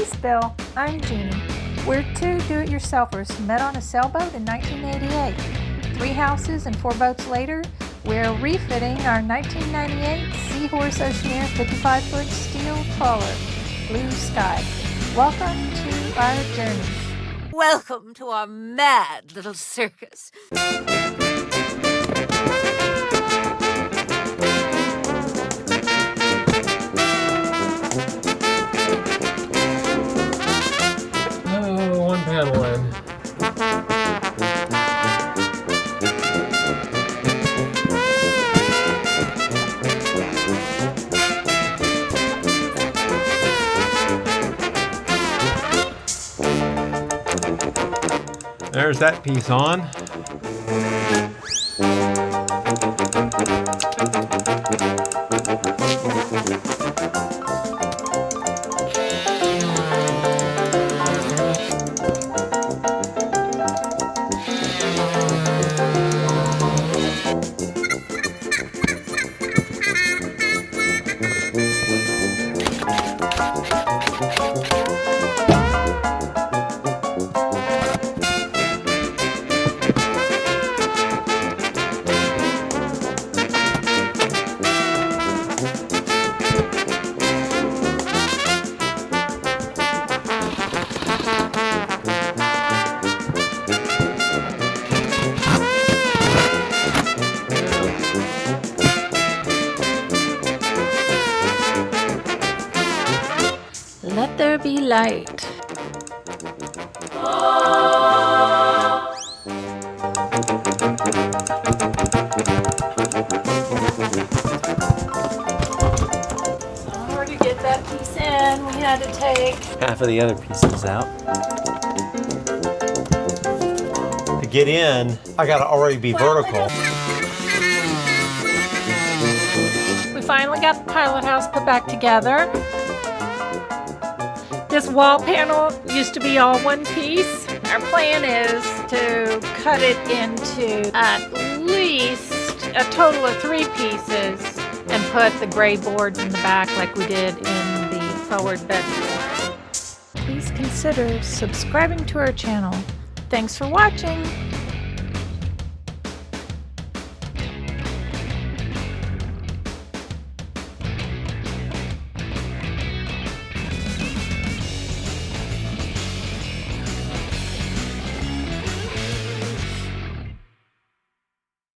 Peace, Bill. I'm Jeannie. We're two do-it-yourselfers who met on a sailboat in 1988. 3 houses and 4 boats later, we're refitting our 1998 Seahorse Oceaneer 55-foot steel trawler, Blue Sky. Welcome to our journey. Welcome to our mad little circus. Oh, one panel in. There's that piece on. Let there be light. In order to get that piece in, we had to take Half of the other pieces out. To get in, I gotta already be vertical. We finally got the pilot house put back together. This wall panel used to be all one piece. Our plan is to cut it into at least a total of 3 pieces and put the gray boards in the back like we did in the forward bedroom. Please consider subscribing to our channel. Thanks for watching.